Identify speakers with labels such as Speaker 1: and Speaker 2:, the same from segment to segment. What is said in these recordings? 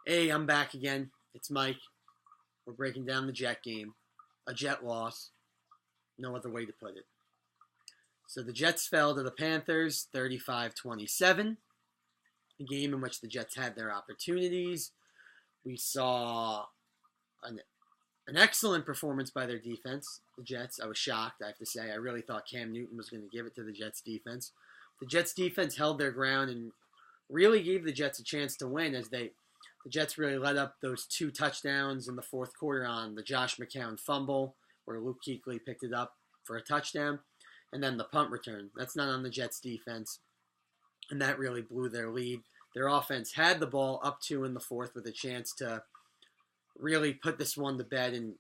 Speaker 1: Hey, I'm back again. It's Mike. We're breaking down the Jet game. A Jet loss. No other way to put it. So the Jets fell to the Panthers 35-27. A game in which the Jets had their opportunities. We saw an excellent performance by their defense, the Jets. I was shocked, I have to say. I really thought Cam Newton was going to give it to the Jets defense. The Jets defense held their ground and really gave the Jets a chance to win as the Jets really let up those two touchdowns in the fourth quarter on the Josh McCown fumble, where Luke Kuechly picked it up for a touchdown, and then the punt return. That's not on the Jets defense, and that really blew their lead. Their offense had the ball up to in the fourth with a chance to really put this one to bed and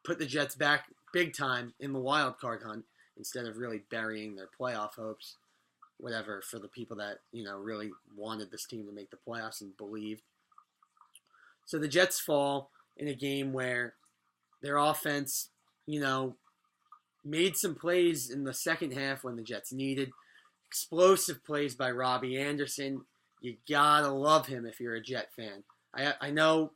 Speaker 1: put the Jets back big time in the wild card hunt instead of really burying their playoff hopes, whatever, for the people that, really wanted this team to make the playoffs and believed. So the Jets fall in a game where their offense, made some plays in the second half when the Jets needed. Explosive plays by Robbie Anderson. You gotta love him if you're a Jet fan. I know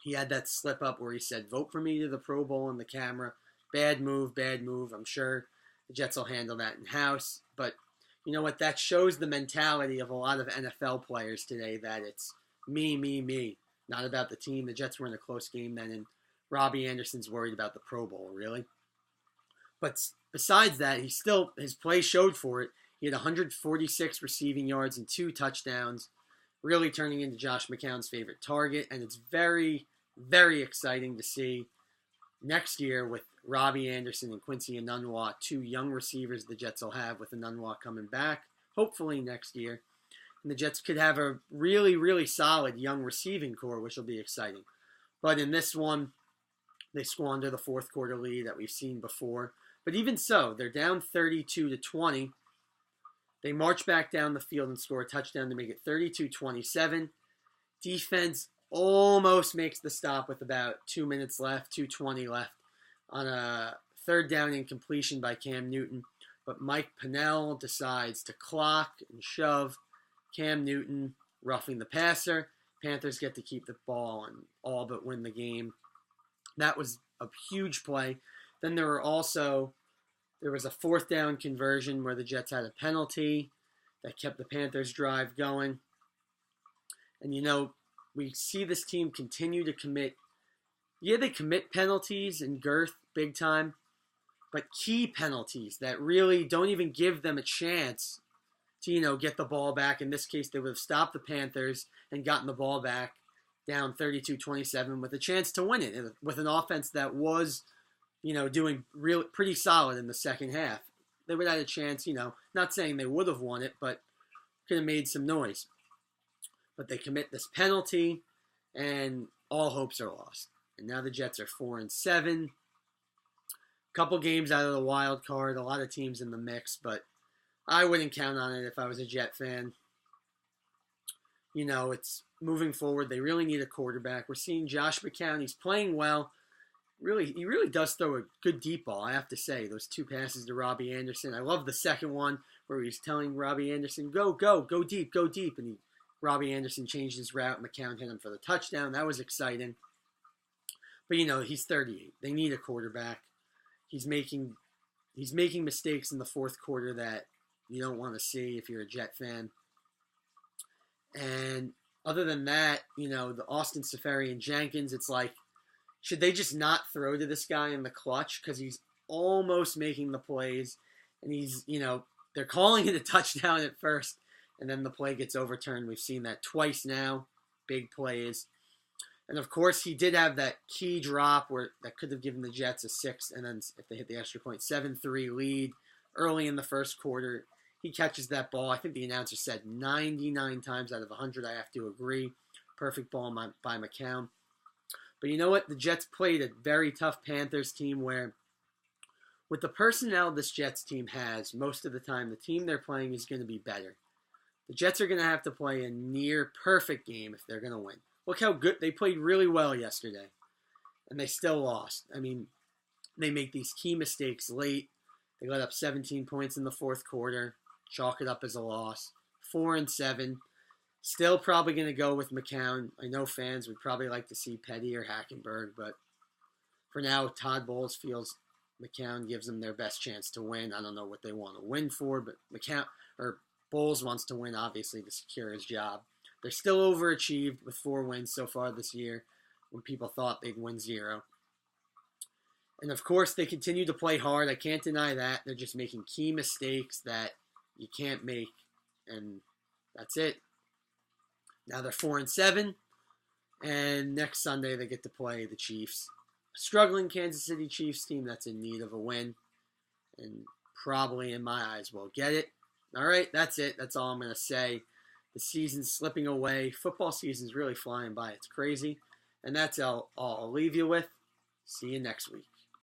Speaker 1: he had that slip up where he said, "Vote for me to the Pro Bowl" in the camera. Bad move, bad move. I'm sure the Jets will handle that in house. But you know what? That shows the mentality of a lot of NFL players today that it's me, me, me. Not about the team. The Jets were in a close game then, and Robbie Anderson's worried about the Pro Bowl, really. But besides that, his play showed for it. He had 146 receiving yards and 2 touchdowns, really turning into Josh McCown's favorite target. And it's very, very exciting to see next year with Robbie Anderson and Quincy Enunwa, 2 young receivers the Jets will have with Enunwa coming back, hopefully next year. And the Jets could have a really, really solid young receiving core, which will be exciting. But in this one, they squander the fourth quarter lead that we've seen before. But even so, they're down 32-20. They march back down the field and score a touchdown to make it 32-27. Defense almost makes the stop with about 2 minutes left, 2:20 left, on a third down incompletion by Cam Newton. But Mike Pennell decides to clock and shove Cam Newton, roughing the passer. Panthers get to keep the ball and all but win the game. That was a huge play. Then there was a fourth down conversion where the Jets had a penalty that kept the Panthers drive going. And we see this team continue to commit. Yeah, they commit penalties and girth big time, but key penalties that really don't even give them a chance to, get the ball back. In this case, they would have stopped the Panthers and gotten the ball back down 32-27 with a chance to win it with an offense that was, doing pretty solid in the second half. They would have had a chance, not saying they would have won it, but could have made some noise. But they commit this penalty, and all hopes are lost. And now the Jets are 4-7. Couple games out of the wild card, a lot of teams in the mix, but I wouldn't count on it if I was a Jet fan. It's moving forward. They really need a quarterback. We're seeing Josh McCown. He's playing well. He really does throw a good deep ball, I have to say. Those 2 passes to Robbie Anderson. I love the second one where he's telling Robbie Anderson, go deep, go deep. And Robbie Anderson changed his route. McCown hit him for the touchdown. That was exciting. But, he's 38. They need a quarterback. He's making mistakes in the fourth quarter that you don't want to see if you're a Jet fan. And other than that, the Austin Seferian-Jenkins, it's like, should they just not throw to this guy in the clutch? Because he's almost making the plays. And they're calling it a touchdown at first. And then the play gets overturned. We've seen that twice now. Big plays. And of course, he did have that key drop that could have given the Jets a 6. And then if they hit the extra point, 7-3 lead early in the first quarter. He catches that ball. I think the announcer said 99 times out of 100. I have to agree. Perfect ball by McCown. But you know what? The Jets played a very tough Panthers team where, with the personnel this Jets team has, most of the time the team they're playing is going to be better. The Jets are going to have to play a near perfect game if they're going to win. Look how good they played really well yesterday. And they still lost. I mean, they make these key mistakes late. They let up 17 points in the fourth quarter. Chalk it up as a loss. 4-7. Still probably going to go with McCown. I know fans would probably like to see Petty or Hackenberg, but for now, Todd Bowles feels McCown gives them their best chance to win. I don't know what they want to win for, but Bowles wants to win, obviously, to secure his job. They're still overachieved with 4 wins so far this year when people thought they'd win 0. And of course, they continue to play hard. I can't deny that. They're just making key mistakes that you can't make, and that's it. Now they're 4-7, and next Sunday they get to play the Chiefs. A struggling Kansas City Chiefs team that's in need of a win, and probably, in my eyes, will get it. All right, that's it. That's all I'm going to say. The season's slipping away. Football season's really flying by. It's crazy. And that's all I'll leave you with. See you next week.